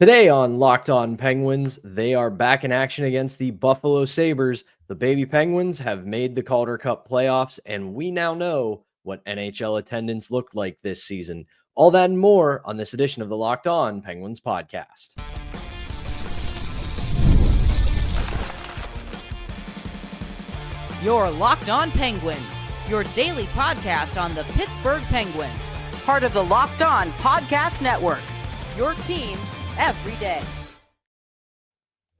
Today on Locked On Penguins, they are back in action against the Buffalo Sabres. The baby Penguins have made the Calder Cup playoffs, and we now know what NHL attendance looked like this season. All that and more on this edition of the Locked On Penguins podcast. You're Locked On Penguins, your daily podcast on the Pittsburgh Penguins, part of the Locked On Podcast Network, your team every day.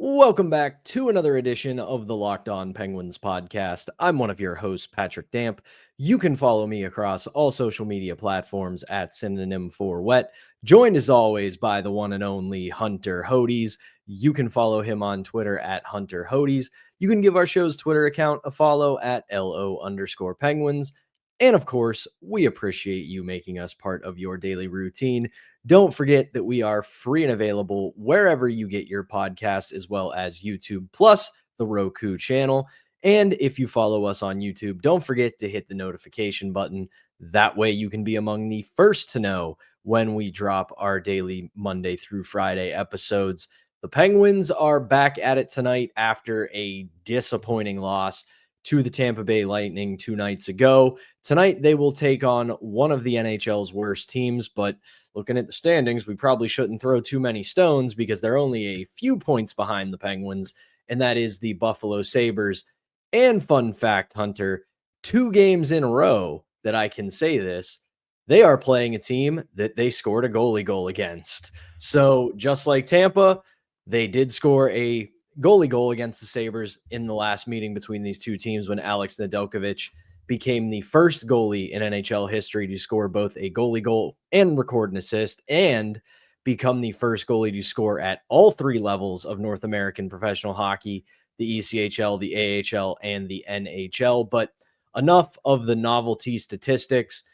Welcome back to another edition of the Locked On Penguins podcast. I'm one of your hosts, Patrick Damp. You can follow me across all social media platforms at synonym for wet. Joined as always by the one and only Hunter Hodes. You can follow him on Twitter at Hunter Hodes. You can give our show's Twitter account a follow at LO_Penguins. And of course, we appreciate you making us part of your daily routine. Don't forget that we are free and available wherever you get your podcasts, as well as YouTube, plus the Roku channel. And if you follow us on YouTube, don't forget to hit the notification button. That way you can be among the first to know when we drop our daily Monday through Friday episodes. The Penguins are back at it tonight after a disappointing loss to the Tampa Bay Lightning 2 nights ago. Tonight, they will take on one of the NHL's worst teams, but looking at the standings, we probably shouldn't throw too many stones because they're only a few points behind the Penguins, and that is the Buffalo Sabres. And fun fact, Hunter, 2 games in a row that I can say this, they are playing a team that they scored a goalie goal against. So just like Tampa, they did score a goalie goal against the Sabres in the last meeting between these two teams when Alex Nedeljkovic became the first goalie in NHL history to score both a goalie goal and record an assist, and become the first goalie to score at all 3 levels of North American professional hockey, the ECHL, the AHL, and the NHL. But enough of the novelty statistics.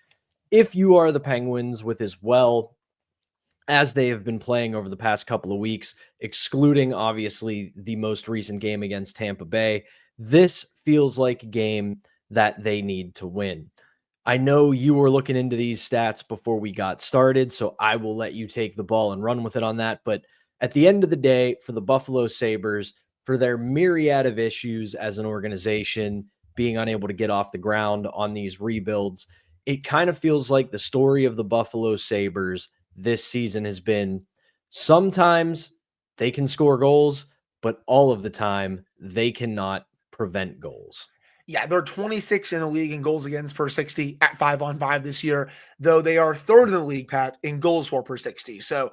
If you are the Penguins, with as well as they have been playing over the past couple of weeks, excluding obviously the most recent game against Tampa Bay, this feels like a game that they need to win. I know you were looking into these stats before we got started, so I will let you take the ball and run with it on that. But at the end of the day, for the Buffalo Sabres, for their myriad of issues as an organization, being unable to get off the ground on these rebuilds, it kind of feels like the story of the Buffalo Sabres this season has been sometimes they can score goals, but all of the time they cannot prevent goals. Yeah, they're 26 in the league in goals against per 60 at 5-on-5 this year, though they are 3rd in the league, Pat, in goals for per 60. So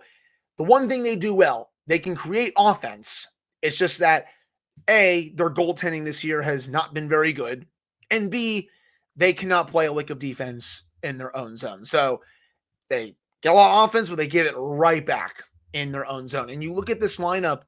the one thing they do well, they can create offense. It's just that A, their goaltending this year has not been very good, and B, they cannot play a lick of defense in their own zone. So they get a lot of offense, but they give it right back in their own zone. And you look at this lineup,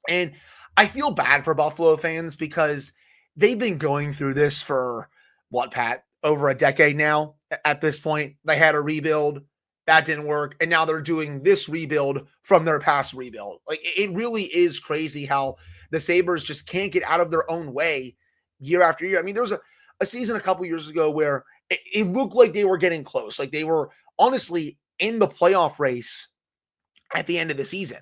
and I feel bad for Buffalo fans because they've been going through this for, what, Pat, over a decade now at this point. They had a rebuild. That didn't work. And now they're doing this rebuild from their past rebuild. Like, it really is crazy how the Sabres just can't get out of their own way year after year. I mean, there was a season a couple years ago where it looked like they were getting close. Like, they were honestly in the playoff race at the end of the season,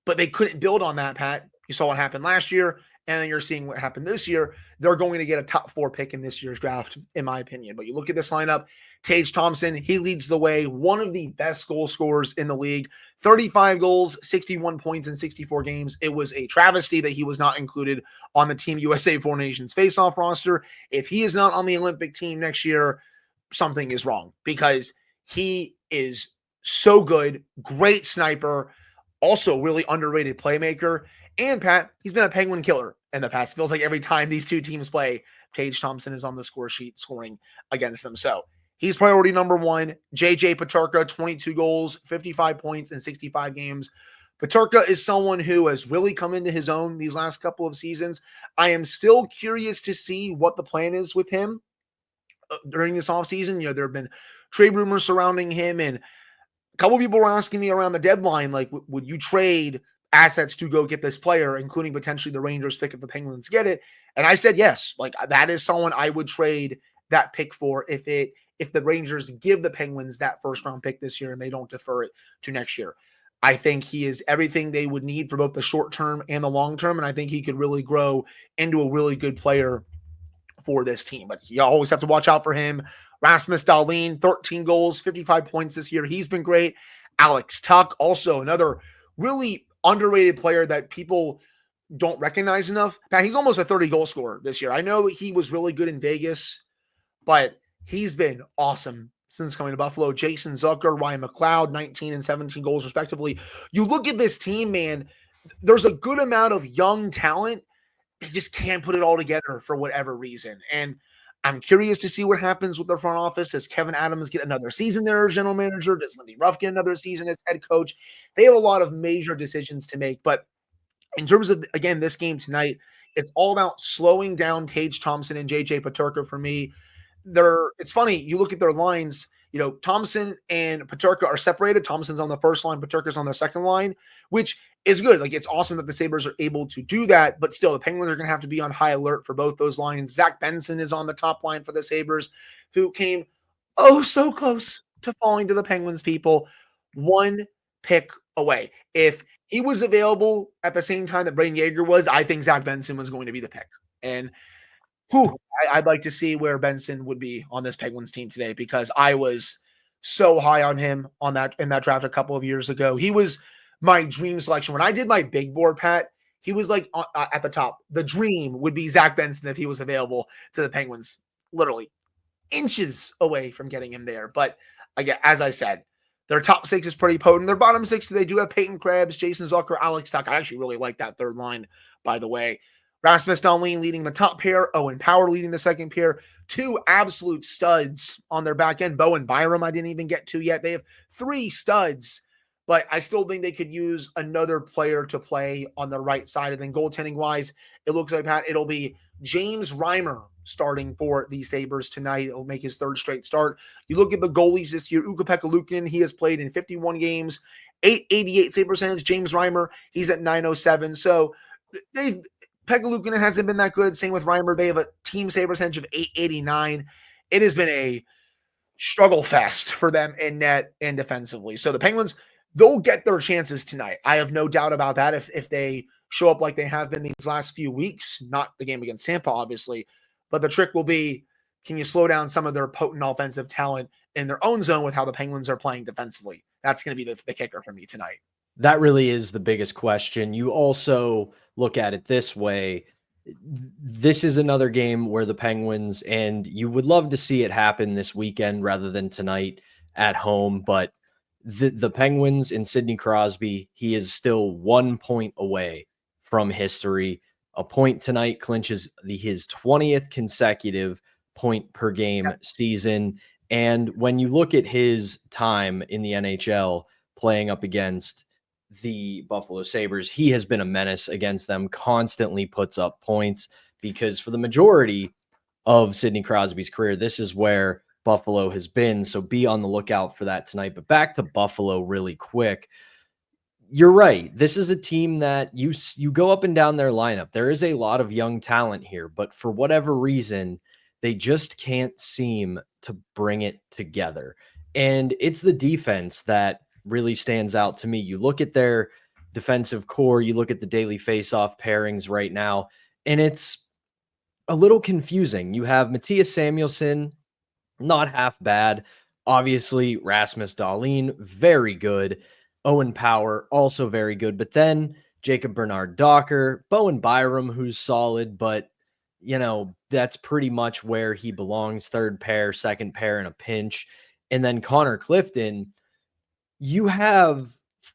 but they couldn't build on that, Pat. You saw what happened last year, and then you're seeing what happened this year. They're going to get a top 4 pick in this year's draft, in my opinion. But you look at this lineup, Tage Thompson, he leads the way, one of the best goal scorers in the league, 35 goals, 61 points in 64 games. It was a travesty that he was not included on the Team USA 4 Nations face-off roster. If he is not on the Olympic team next year, something is wrong, because he is so good, great sniper, also really underrated playmaker. And Pat, he's been a Penguin killer in the past. It feels like every time these two teams play, Tage Thompson is on the score sheet scoring against them. So he's priority number 1. JJ Peterka, 22 goals, 55 points in 65 games. Peterka is someone who has really come into his own these last couple of seasons. I am still curious to see what the plan is with him during this offseason. You know, there have been trade rumors surrounding him, and a couple people were asking me around the deadline, like, would you trade assets to go get this player, including potentially the Rangers pick if the Penguins get it? And I said yes. Like, that is someone I would trade that pick for if the Rangers give the Penguins that first round pick this year and they don't defer it to next year. I think he is everything they would need for both the short term and the long term. And I think he could really grow into a really good player for this team. But you always have to watch out for him. Rasmus Dahlin, 13 goals, 55 points this year. He's been great. Alex Tuch, also another really underrated player that people don't recognize enough. Pat, he's almost a 30-goal scorer this year. I know he was really good in Vegas, but he's been awesome since coming to Buffalo. Jason Zucker, Ryan McLeod, 19 and 17 goals respectively. You look at this team, man, there's a good amount of young talent. They just can't put it all together for whatever reason. And I'm curious to see what happens with their front office. Does Kevin Adams get another season there as general manager? Does Lindy Ruff get another season as head coach? They have a lot of major decisions to make. But in terms of, again, this game tonight, it's all about slowing down Tage Thompson and JJ Peterka for me. It's funny, you look at their lines, Thompson and Peterka are separated. Thompson's on the first line, Peterka's on the second line, which is good. Like, it's awesome that the Sabres are able to do that, but still the Penguins are going to have to be on high alert for both those lines. Zach Benson is on the top line for the Sabres, who came so close to falling to the Penguins, people. One pick away. If he was available at the same time that Braden Yeager was, I think Zach Benson was going to be the pick. And I'd like to see where Benson would be on this Penguins team today, because I was so high on him in that draft a couple of years ago. He was my dream selection. When I did my big board, Pat, he was like at the top. The dream would be Zach Benson if he was available to the Penguins, literally inches away from getting him there. But again, as I said, their top six is pretty potent. Their bottom six, they do have Peyton Krebs, Jason Zucker, Alex Tuch. I actually really like that third line, by the way. Rasmus Dahlin leading the top pair, Owen Power leading the second pair. Two absolute studs on their back end. Bowen Byram I didn't even get to yet. They have three studs, but I still think they could use another player to play on the right side. And then goaltending-wise, it looks like, Pat, it'll be James Reimer starting for the Sabres tonight. It'll make his third straight start. You look at the goalies this year, Ukko-Pekka Luukkonen, he has played in 51 games, 888 save percentage. James Reimer, he's at 907. So Pekka Luukkonen hasn't been that good. Same with Reimer. They have a team save percentage of 889. It has been a struggle fest for them in net and defensively. So the Penguins, they'll get their chances tonight. I have no doubt about that if they show up like they have been these last few weeks. Not the game against Tampa, obviously. But the trick will be, can you slow down some of their potent offensive talent in their own zone with how the Penguins are playing defensively? That's going to be the kicker for me tonight. That really is the biggest question. You also look at it this way. This is another game where the Penguins, and you would love to see it happen this weekend rather than tonight at home, but the Penguins and Sidney Crosby, he is still 1 point away from history. A point tonight clinches his 20th consecutive point per game season. And when you look at his time in the NHL playing up against the Buffalo Sabres, he has been a menace against them, constantly puts up points, because for the majority of Sidney Crosby's career, this is where Buffalo has been. So be on the lookout for that tonight. But back to Buffalo really quick. You're right. This is a team that you go up and down their lineup. There is a lot of young talent here, but for whatever reason, they just can't seem to bring it together. And it's the defense that really stands out to me. You look at their defensive core, you look at the daily face-off pairings right now, and it's a little confusing. You have Matthias Samuelsson, not half bad. Obviously, Rasmus Dahlin, very good. Owen Power, also very good. But then Jacob Bernard-Docker, Bowen Byram, who's solid, but, that's pretty much where he belongs. Third pair, second pair in a pinch. And then Connor Clifton. You have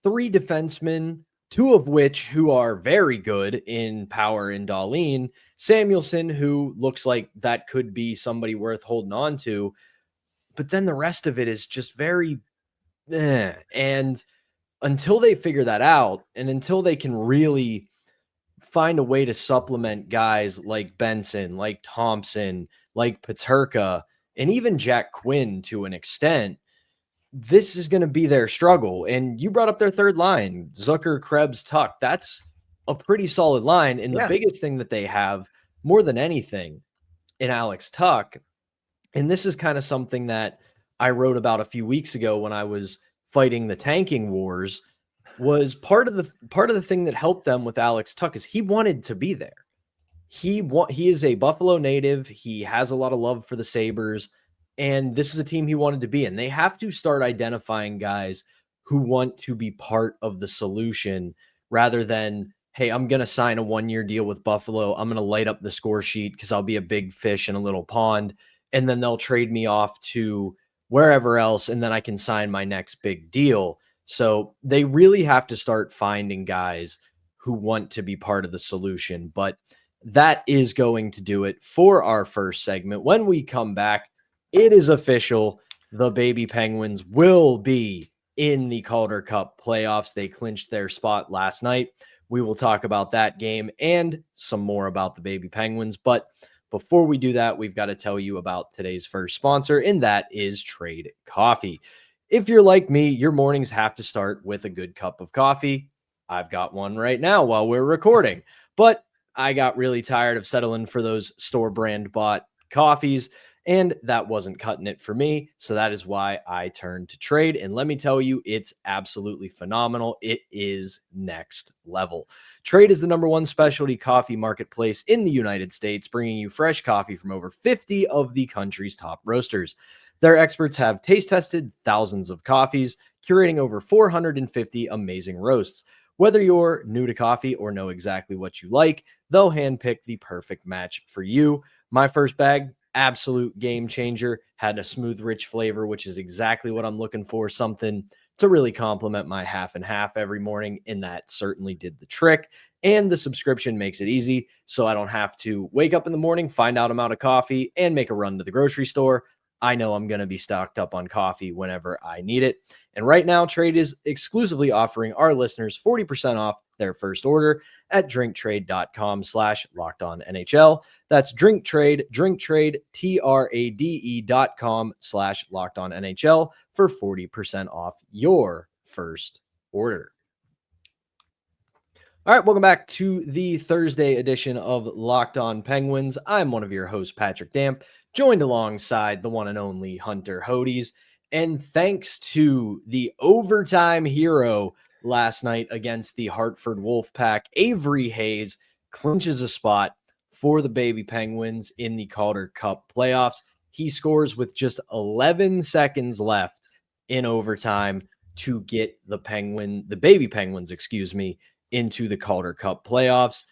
three defensemen, two of which who are very good in Power and Dahlin. Samuelsson, who looks like that could be somebody worth holding on to. But then the rest of it is just very And until they figure that out, and until they can really find a way to supplement guys like Benson, like Thompson, like Peterka, and even Jack Quinn to an extent, this is going to be their struggle. And you brought up their third line, Zucker, Krebs, Tuch. That's a pretty solid line. And the biggest thing that they have, more than anything, in Alex Tuch, and this is kind of something that I wrote about a few weeks ago when I was fighting the tanking wars. was part of the thing that helped them with Alex Tuch is he wanted to be there. He is a Buffalo native. He has a lot of love for the Sabres, and this is a team he wanted to be in. They have to start identifying guys who want to be part of the solution rather than, hey, I'm going to sign a 1-year deal with Buffalo. I'm going to light up the score sheet because I'll be a big fish in a little pond, and then they'll trade me off to wherever else, and then I can sign my next big deal. So they really have to start finding guys who want to be part of the solution. But that is going to do it for our first segment. When we come back, it is official. The baby Penguins will be in the Calder Cup playoffs. They clinched their spot last night. We will talk about that game and some more about the baby Penguins. But before we do that, we've got to tell you about today's first sponsor, and that is Trade Coffee. If you're like me, your mornings have to start with a good cup of coffee. I've got one right now while we're recording, but I got really tired of settling for those store brand bought coffees, and that wasn't cutting it for me. So that is why I turned to Trade. And let me tell you, it's absolutely phenomenal. It is next level. Trade is the #1 specialty coffee marketplace in the United States, bringing you fresh coffee from over 50 of the country's top roasters. Their experts have taste tested thousands of coffees, curating over 450 amazing roasts. Whether you're new to coffee or know exactly what you like, they'll handpick the perfect match for you. My first bag, absolute game changer, had a smooth, rich flavor, which is exactly what I'm looking for. Something to really complement my half and half every morning, and that certainly did the trick. And the subscription makes it easy, so I don't have to wake up in the morning, find out I'm out of coffee, and make a run to the grocery store. I know I'm going to be stocked up on coffee whenever I need it. And right now, Trade is exclusively offering our listeners 40% off their first order at drinktrade.com/lockedonnhl. That's drinktrade, trade.com/lockedonnhl for 40% off your first order. All right, welcome back to the Thursday edition of Locked On Penguins. I'm one of your hosts, Patrick Damp, joined alongside the one and only Hunter Hodes. And thanks to the overtime hero last night against the Hartford Wolfpack, Avery Hayes clinches a spot for the baby Penguins in the Calder Cup playoffs. He scores with just 11 seconds left in overtime to get the baby Penguins, into the Calder Cup playoffs.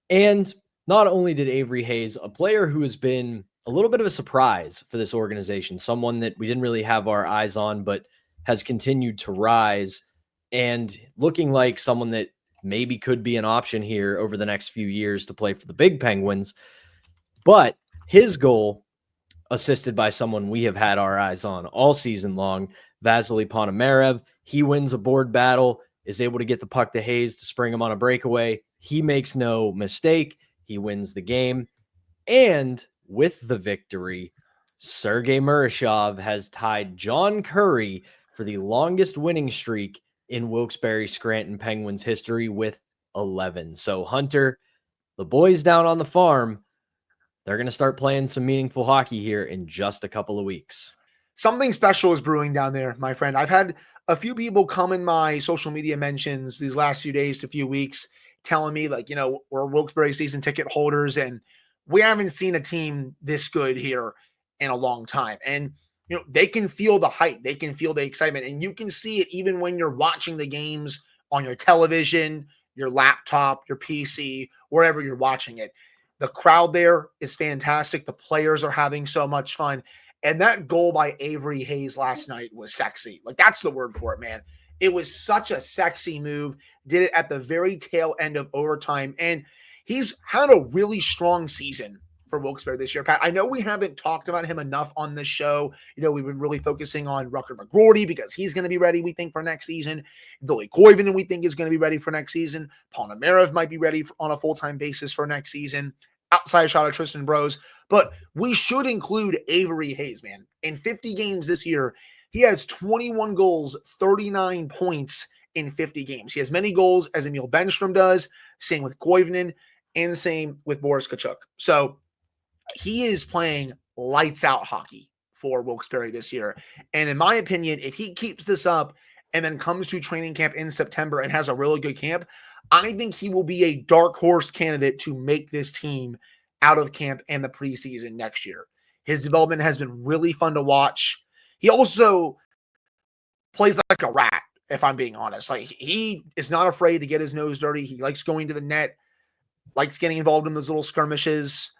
And not only did Avery Hayes, a player who has been a little bit of a surprise for this organization, someone that we didn't really have our eyes on, but has continued to rise and looking like someone that maybe could be an option here over the next few years to play for the big Penguins. But his goal, assisted by someone we have had our eyes on all season long, Vasily Ponomarev, he wins a board battle, is able to get the puck to Hayes to spring him on a breakaway. He makes no mistake. He wins the game. And with the victory, Sergei Murashov has tied John Curry for the longest winning streak in Wilkes-Barre Scranton Penguins history with 11. So Hunter, the boys down on the farm, they're going to start playing some meaningful hockey here in just a couple of weeks. Something special is brewing down there, my friend. I've had a few people come in my social media mentions these last few days to few weeks telling me, like, we're Wilkes-Barre season ticket holders and we haven't seen a team this good here in a long time. And, they can feel the hype. They can feel the excitement. And you can see it even when you're watching the games on your television, your laptop, your PC, wherever you're watching it. The crowd there is fantastic. The players are having so much fun. And that goal by Avery Hayes last night was sexy. Like, that's the word for it, man. It was such a sexy move. Did it at the very tail end of overtime. And he's had a really strong season for Wilkes-Barre this year, Pat. I know we haven't talked about him enough on this show. We've been really focusing on Rutger McGroarty because he's going to be ready, we think, for next season. Billy Koivunen, we think, is going to be ready for next season. Ponomarev might be ready on a full-time basis for next season. Outside shot of Tristan Brose. But we should include Avery Hayes, man. In 50 games this year, he has 21 goals, 39 points in 50 games. He has many goals as Emil Benstrom does, same with Koivunen, and same with Boris Tkachuk. So he is playing lights out hockey for Wilkes-Barre this year. And in my opinion, if he keeps this up and then comes to training camp in September and has a really good camp, I think he will be a dark horse candidate to make this team out of camp and the preseason next year. His development has been really fun to watch. He also plays like a rat, if I'm being honest. Like, he is not afraid to get his nose dirty. He likes going to the net, likes getting involved in those little skirmishes.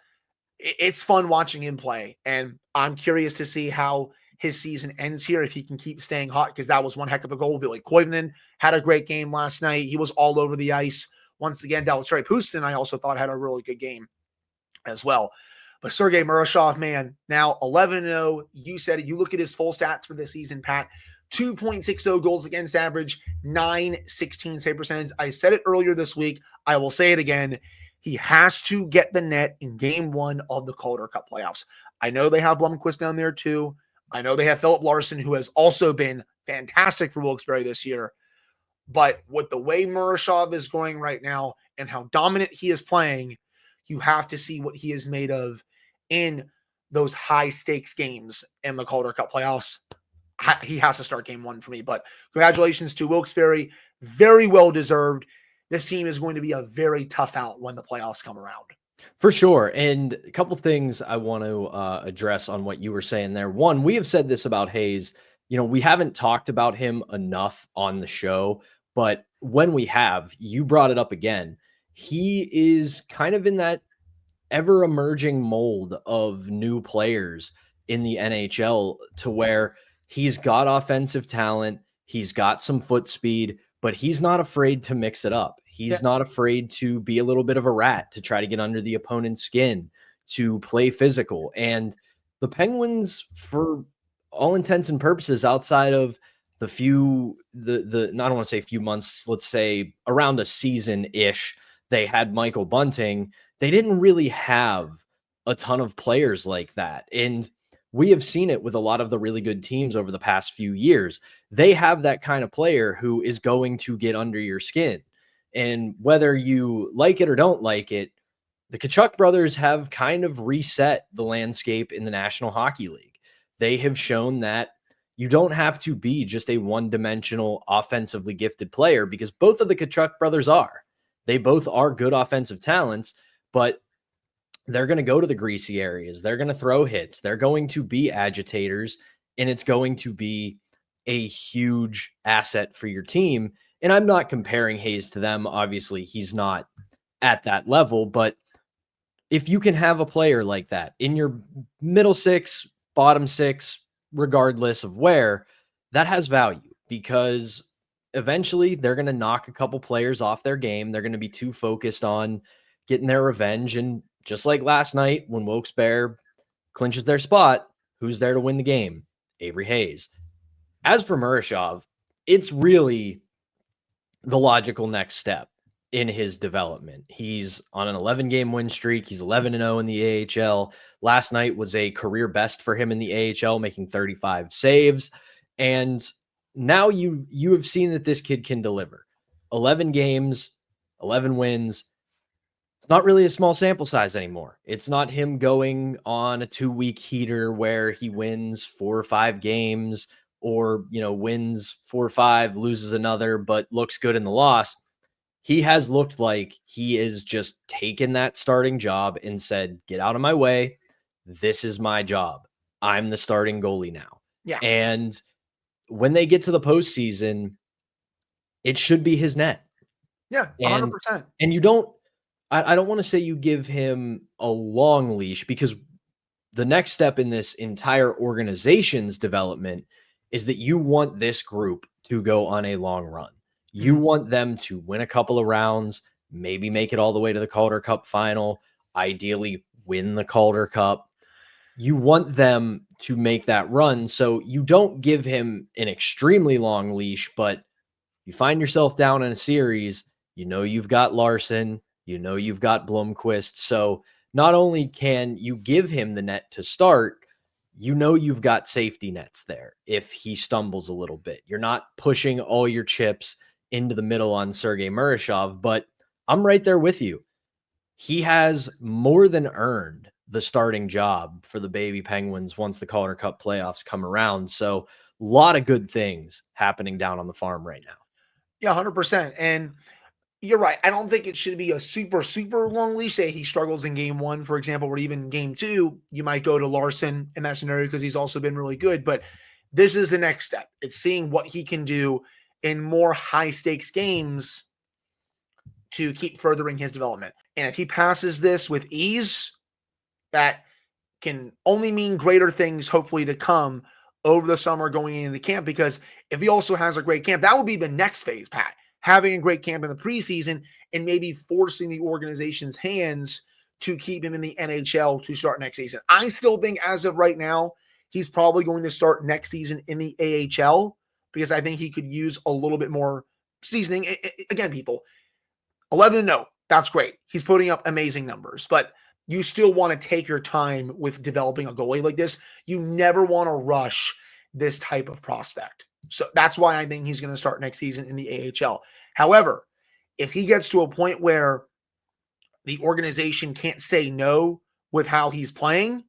It's fun watching him play, and I'm curious to see how his season ends here, if he can keep staying hot, because that was one heck of a goal. Ville Koivunen had a great game last night. He was all over the ice. Once again, Valtteri Pustin, I also thought, had a really good game as well. But Sergei Murashov, man, now 11-0. You said it. You look at his full stats for this season, Pat. 2.60 goals against average, 916 save percentage. I said it earlier this week. I will say it again. He has to get the net in game 1 of the Calder Cup playoffs. I know they have Blomqvist down there too. I know they have Philip Larson, who has also been fantastic for Wilkes-Barre this year. But with the way Murashov is going right now and how dominant he is playing, you have to see what he is made of in those high-stakes games in the Calder Cup playoffs. He has to start game 1 for me. But congratulations to Wilkes-Barre. Very well deserved. This team is going to be a very tough out when the playoffs come around. For sure. And a couple things I want to address on what you were saying there. One, we have said this about Hayes. You know, we haven't talked about him enough on the show, but when we have, you brought it up again. He is kind of in that ever emerging mold of new players in the NHL, to where he's got offensive talent, he's got some foot speed, but he's not afraid to mix it up. He's not afraid to be a little bit of a rat, to try to get under the opponent's skin, to play physical. And the Penguins, for all intents and purposes, outside of the few, I don't want to say few months, let's say around a season-ish, they had Michael Bunting, they didn't really have a ton of players like that. And we have seen it with a lot of the really good teams over the past few years. They have that kind of player who is going to get under your skin. And whether you like it or don't like it, the Tkachuk brothers have kind of reset the landscape in the National Hockey League. They have shown that you don't have to be just a one-dimensional offensively gifted player, because both of the Tkachuk brothers are. They both are good offensive talents, but they're going to go to the greasy areas. They're going to throw hits. They're going to be agitators, and it's going to be a huge asset for your team. And I'm not comparing Hayes to them. Obviously, he's not at that level, but if you can have a player like that in your middle 6, bottom 6, regardless of where, that has value, because eventually they're going to knock a couple players off their game. They're going to be too focused on getting their revenge. And just like last night, when Wilkes-Barre clinches their spot, who's there to win the game? Avery Hayes. As for Murashov, it's really the logical next step in his development. He's on an 11-game win streak. He's 11-0 in the AHL. Last night was a career best for him in the AHL, making 35 saves. And now you have seen that this kid can deliver. 11 games, 11 wins. It's not really a small sample size anymore. It's not him going on a 2-week heater where he wins 4 or 5 games, or, wins 4 or 5, loses another, but looks good in the loss. He has looked like he is just taken that starting job and said, get out of my way. This is my job. I'm the starting goalie now. Yeah. And when they get to the postseason, it should be his net. Yeah, 100%. And you don't, I don't want to say you give him a long leash, because the next step in this entire organization's development is that you want this group to go on a long run. You want them to win a couple of rounds, maybe make it all the way to the Calder Cup final, ideally win the Calder Cup. You want them to make that run. So you don't give him an extremely long leash, but you find yourself down in a series, you've got Larson, you've got Blomqvist. So not only can you give him the net to start, you've got safety nets there if he stumbles a little bit. You're not pushing all your chips into the middle on Sergei Murashov, but I'm right there with you. He has more than earned the starting job for the baby Penguins once the Calder Cup playoffs come around. So lot of good things happening down on the farm right now. Yeah, 100%. And you're right. I don't think it should be a super, super long leash. Say he struggles in game one, for example, or even game two, you might go to Larson in that scenario because he's also been really good. But this is the next step. It's seeing what he can do in more high stakes games to keep furthering his development. And if he passes this with ease, that can only mean greater things, hopefully, to come over the summer going into camp. Because if he also has a great camp, that would be the next phase, Pat. Having a great camp in the preseason and maybe forcing the organization's hands to keep him in the NHL to start next season. I still think as of right now, he's probably going to start next season in the AHL because I think he could use a little bit more seasoning. Again, people, 11-0, that's great. He's putting up amazing numbers, but you still want to take your time with developing a goalie like this. You never want to rush this type of prospect. So that's why I think he's going to start next season in the AHL. However, if he gets to a point where the organization can't say no with how he's playing,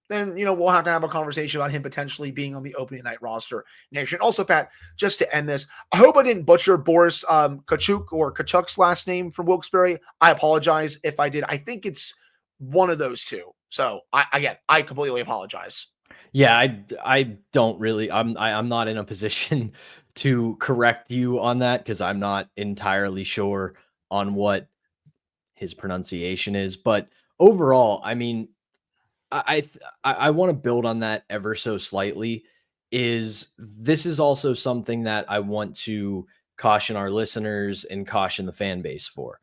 then, we'll have to have a conversation about him potentially being on the opening night roster next year. And also, Pat, just to end this, I hope I didn't butcher Boris Kachuk's last name from Wilkes-Barre. I apologize if I did. I think it's one of those two. So I completely apologize. Yeah, I don't really. I'm not in a position to correct you on that because I'm not entirely sure on what his pronunciation is. But overall, I mean, I want to build on that ever so slightly. This is also something that I want to caution our listeners and caution the fan base for.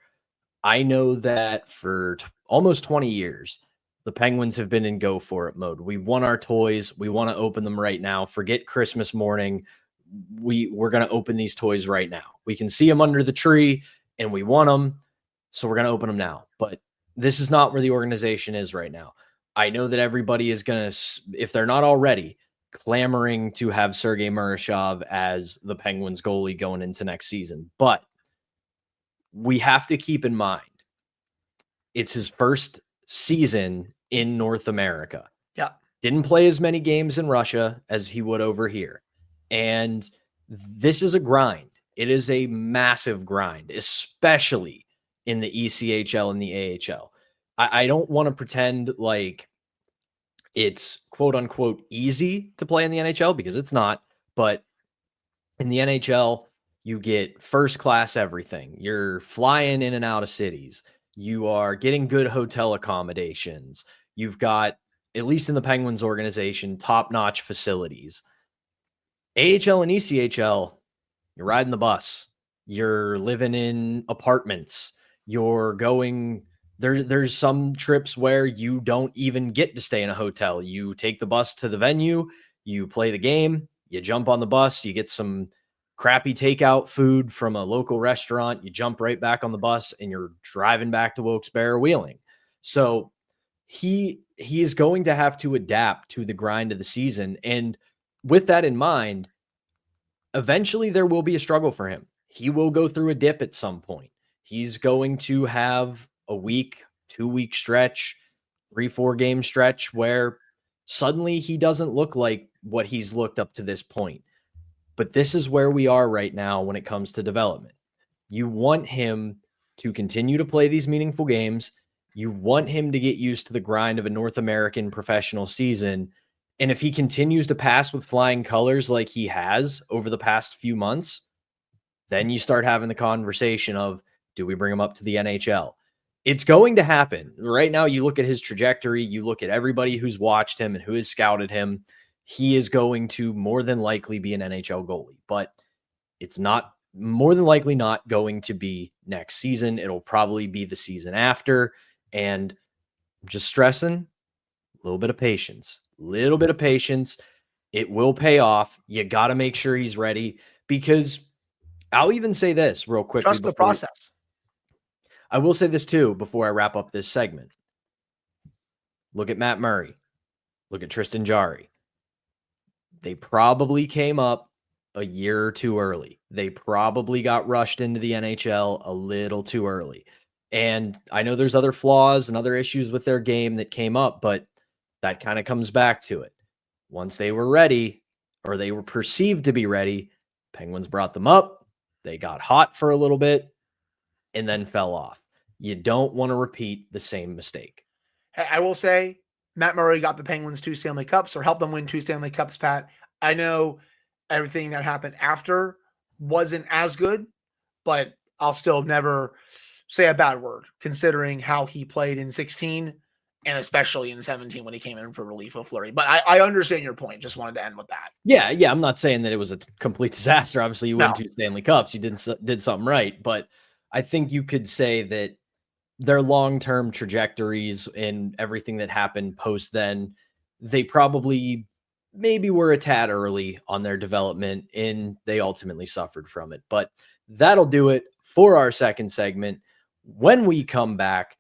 I know that for almost 20 years, the Penguins have been in go for it mode. We won our toys. We want to open them right now. Forget Christmas morning. We're going to open these toys right now. We can see them under the tree and we want them. So we're going to open them now. But this is not where the organization is right now. I know that everybody is going to, if they're not already, clamoring to have Sergei Murashov as the Penguins goalie going into next season. But we have to keep in mind, it's his first season in North America. Yeah. Didn't play as many games in Russia as he would over here. And this is a grind. It is a massive grind, especially in the ECHL and the AHL. I don't want to pretend like it's quote unquote easy to play in the NHL because it's not. But in the NHL, you get first class everything. You're flying in and out of cities. You are getting good hotel accommodations. You've got, at least in the Penguins organization, top-notch facilities. AHL and ECHL, you're riding the bus. You're living in apartments. You're going... There's some trips where you don't even get to stay in a hotel. You take the bus to the venue, you play the game, you jump on the bus, you get some crappy takeout food from a local restaurant, you jump right back on the bus, and you're driving back to Wilkes-Barre or Wheeling. So he is going to have to adapt to the grind of the season. And with that in mind, eventually there will be a struggle for him. He will go through a dip at some point. He's going to have a week, 2-week stretch, 3-4 game stretch where suddenly he doesn't look like what he's looked up to this point. But this is where we are right now when it comes to development. You want him to continue to play these meaningful games. You want him to get used to the grind of a North American professional season. And if he continues to pass with flying colors like he has over the past few months, then you start having the conversation of, do we bring him up to the NHL? It's going to happen. Right now, you look at his trajectory, you look at everybody who's watched him and who has scouted him, he is going to more than likely be an NHL goalie, but it's not more than likely not going to be next season. It'll probably be the season after. And I'm just stressing a little bit of patience, It will pay off. You got to make sure he's ready, because I'll even say this real quickly. Trust the process. I will say this too before I wrap up this segment. Look at Matt Murray. Look at Tristan Jarry. They probably came up a year or two early. They probably got rushed into the NHL a little too early. And I know there's other flaws and other issues with their game that came up, but that kind of comes back to it. Once they were ready, or they were perceived to be ready. Penguins brought them up. They got hot for a little bit and then fell off. You don't want to repeat the same mistake. I will say Matt Murray got the Penguins 2 Stanley Cups, or helped them win 2 Stanley Cups, Pat. I know everything that happened after wasn't as good, but I'll still never say a bad word considering how he played in 16 and especially in 17 when he came in for relief of Fleury. But I understand your point. Just wanted to end with that. Yeah. I'm not saying that it was a complete disaster. Obviously, you win 2 Stanley Cups. You did something right. But I think you could say that their long-term trajectories and everything that happened post then, they probably maybe were a tad early on their development and they ultimately suffered from it. But that'll do it for our second segment. When we come back,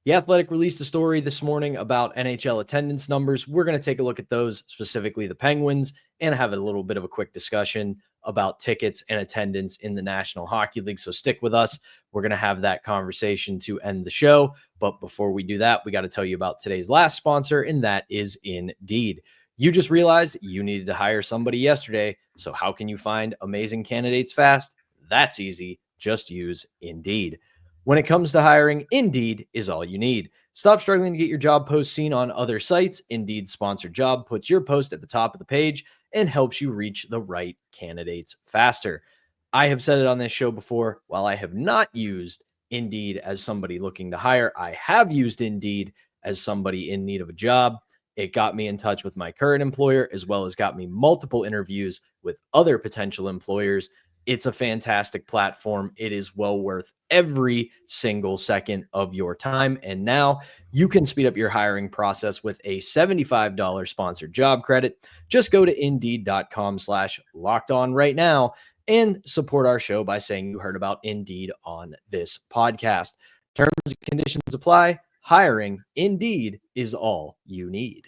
The Athletic released a story this morning about NHL attendance numbers. We're going to take a look at those, specifically the Penguins, and have a little bit of a quick discussion about tickets and attendance in the National Hockey League. So stick with us. We're going to have that conversation to end the show. But before we do that, we got to tell you about today's last sponsor, and that is Indeed. You just realized you needed to hire somebody yesterday. So how can you find amazing candidates fast? That's easy. Just use Indeed. When it comes to hiring, Indeed is all you need. Stop struggling to get your job post seen on other sites. Indeed's sponsored job puts your post at the top of the page and helps you reach the right candidates faster. I have said it on this show before. While I have not used Indeed as somebody looking to hire, I have used Indeed as somebody in need of a job. It got me in touch with my current employer, as well as got me multiple interviews with other potential employers. It's a fantastic platform. It is well worth every single second of your time. And now you can speed up your hiring process with a $75 sponsored job credit. Just go to Indeed.com/lockedon right now and support our show by saying you heard about Indeed on this podcast. Terms and conditions apply. Hiring Indeed is all you need.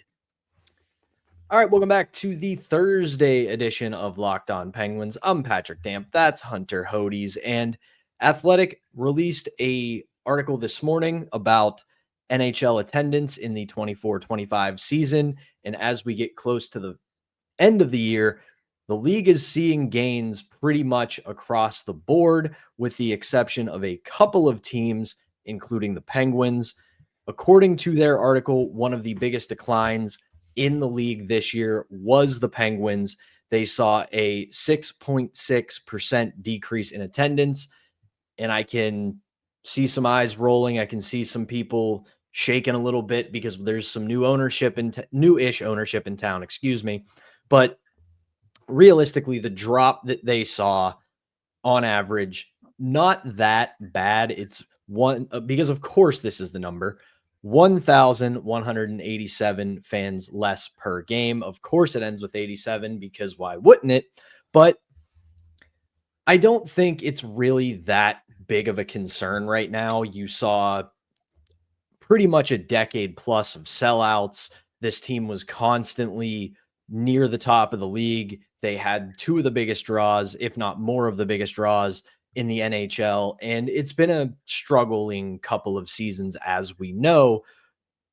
All right, welcome back to the Thursday edition of Locked On Penguins. I'm Patrick Damp. That's Hunter Hodes. And Athletic released a article this morning about NHL attendance in the 24-25 season. And as we get close to the end of the year, the league is seeing gains pretty much across the board, with the exception of a couple of teams, including the Penguins. According to their article, one of the biggest declines in the league this year was the Penguins. They saw a 6.6% decrease in attendance, and I can see some eyes rolling. I can see some people shaking a little bit because there's some new ownership and new-ish ownership in town, But realistically, the drop that they saw on average, not that bad. It's one because of course this is the number. 1,187 fans less per game. Of course it ends with 87 because why wouldn't it? But I don't think it's really that big of a concern right now. You saw pretty much a decade plus of sellouts. This team was constantly near the top of the league. They had two of the biggest draws, if not more of the biggest draws in the NHL. And it's been a struggling couple of seasons, as we know.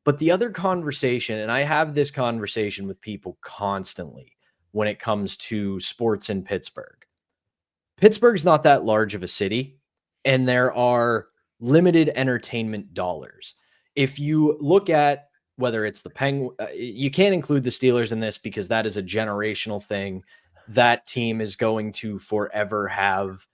But the other conversation, and I have this conversation with people constantly when it comes to sports in Pittsburgh. Pittsburgh's not that large of a city, and there are limited entertainment dollars. If you look at whether it's the Penguins, you can't include the Steelers in this because that is a generational thing. That team is going to forever have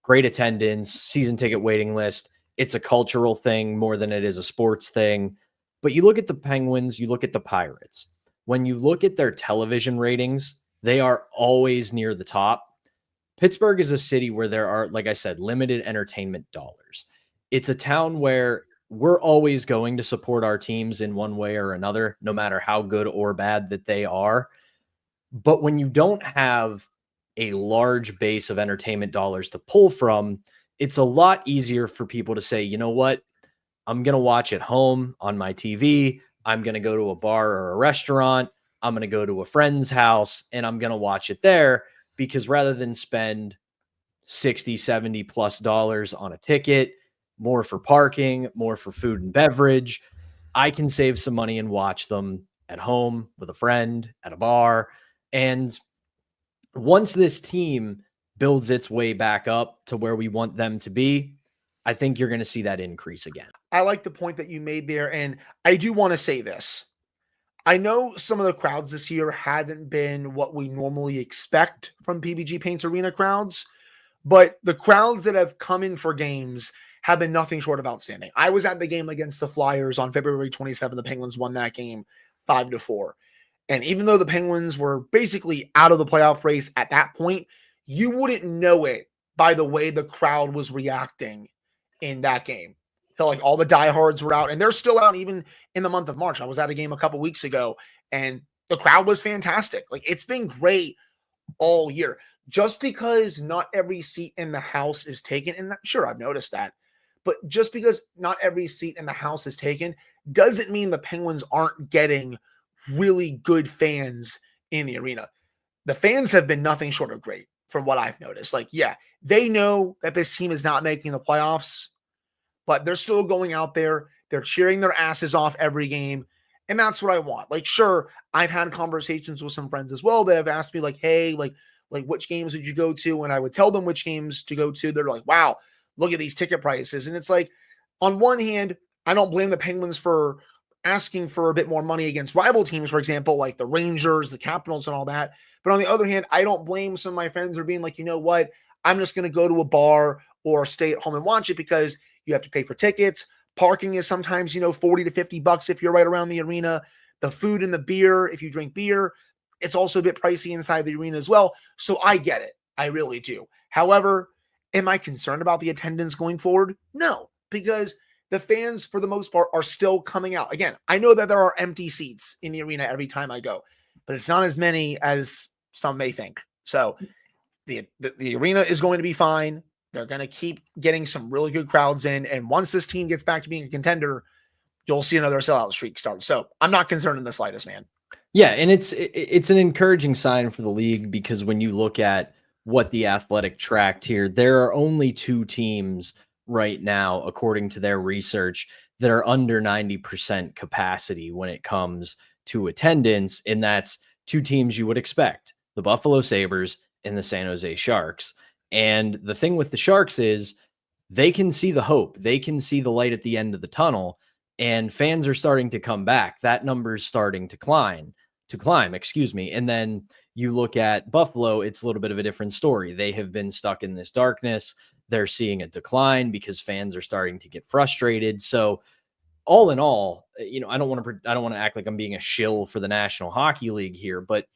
great attendance, season ticket waiting list. It's a cultural thing more than it is a sports thing. But you look at the Penguins, you look at the Pirates. When you look at their television ratings, they are always near the top. Pittsburgh is a city where there are, like I said, limited entertainment dollars. It's a town where we're always going to support our teams in one way or another, no matter how good or bad that they are. But when you don't have a large base of entertainment dollars to pull from, it's a lot easier for people to say, you know what? I'm going to watch at home on my TV. I'm going to go to a bar or a restaurant. I'm going to go to a friend's house and I'm going to watch it there, because rather than spend 60, 70 plus dollars on a ticket, more for parking, more for food and beverage, I can save some money and watch them at home with a friend at a bar. And once this team builds its way back up to where we want them to be, I think you're going to see that increase again. I like the point that you made there. And I do want to say this. I know some of the crowds this year hadn't been what we normally expect from PPG Paints Arena crowds, but the crowds that have come in for games have been nothing short of outstanding. I was at the game against the Flyers on February 27th. The Penguins won that game 5-4. And even though the Penguins were basically out of the playoff race at that point, you wouldn't know it by the way the crowd was reacting in that game. So like all the diehards were out, and they're still out even in the month of March. I was at a game a couple weeks ago, and the crowd was fantastic. Like, it's been great all year. Just because not every seat in the house is taken, and sure, I've noticed that, but just because not every seat in the house is taken doesn't mean the Penguins aren't getting really good fans in the arena. The fans have been nothing short of great from what I've noticed. Like, yeah, they know that this team is not making the playoffs, but they're still going out there. They're cheering their asses off every game. And that's what I want. Like, sure, I've had conversations with some friends as well that have asked me, like, hey, like which games would you go to? And I would tell them which games to go to. They're like, wow, look at these ticket prices. And it's like, on one hand, I don't blame the Penguins for asking for a bit more money against rival teams, for example, like the Rangers, the Capitals, and all that. But on the other hand, I don't blame some of my friends for being like, you know what? I'm just going to go to a bar or stay at home and watch it because you have to pay for tickets. Parking is sometimes, $40 to $50 if you're right around the arena. The food and the beer, if you drink beer, it's also a bit pricey inside the arena as well. So I get it. I really do. However, am I concerned about the attendance going forward? No, because the fans, for the most part, are still coming out. Again, I know that there are empty seats in the arena every time I go, but it's not as many as some may think. So the arena is going to be fine. They're going to keep getting some really good crowds in. And once this team gets back to being a contender, you'll see another sellout streak start. So I'm not concerned in the slightest, man. Yeah, and it's an encouraging sign for the league because when you look at what the Athletic tracked here, there are only 2 teams right now, according to their research, that are under 90% capacity when it comes to attendance, and that's 2 teams you would expect, the Buffalo Sabres and the San Jose Sharks. And the thing with the Sharks is they can see the hope. They can see the light at the end of the tunnel, and fans are starting to come back. That number is starting to climb, excuse me. And then you look at Buffalo, it's a little bit of a different story. They have been stuck in this darkness. They're seeing a decline because fans are starting to get frustrated. So all in all, I don't want to act like I'm being a shill for the National Hockey League here, but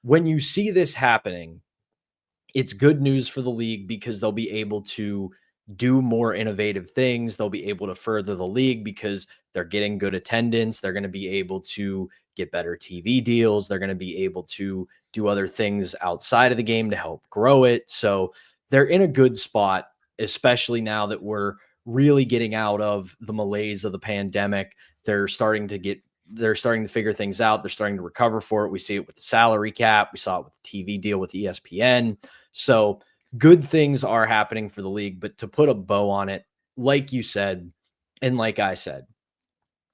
when you see this happening, it's good news for the league because they'll be able to do more innovative things. They'll be able to further the league because they're getting good attendance. They're going to be able to get better TV deals. They're going to be able to do other things outside of the game to help grow it. So they're in a good spot, especially now that we're really getting out of the malaise of the pandemic. They're starting to figure things out. They're starting to recover for it. We see it with the salary cap. We saw it with the TV deal with ESPN. So good things are happening for the league, but to put a bow on it, like you said, and like I said,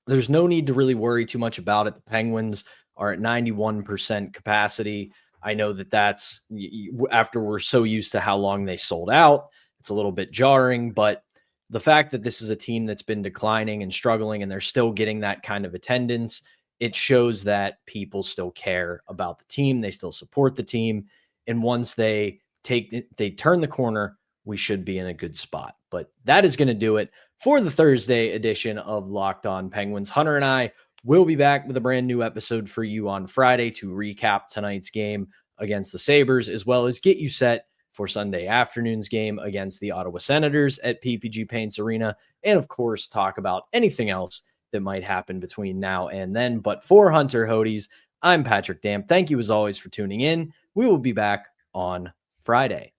there's no need to really worry too much about it. The Penguins are at 91% capacity. I know that that's after we're so used to how long they sold out. It's a little bit jarring, but the fact that this is a team that's been declining and struggling and they're still getting that kind of attendance, it shows that people still care about the team. They still support the team. And once they turn the corner, we should be in a good spot. But that is going to do it for the Thursday edition of Locked On Penguins. Hunter and I will be back with a brand new episode for you on Friday to recap tonight's game against the Sabres, as well as get you set for Sunday afternoon's game against the Ottawa Senators at PPG Paints Arena, and of course, talk about anything else that might happen between now and then. But for Hunter Hodes, I'm Patrick Damp. Thank you as always for tuning in. We will be back on Friday.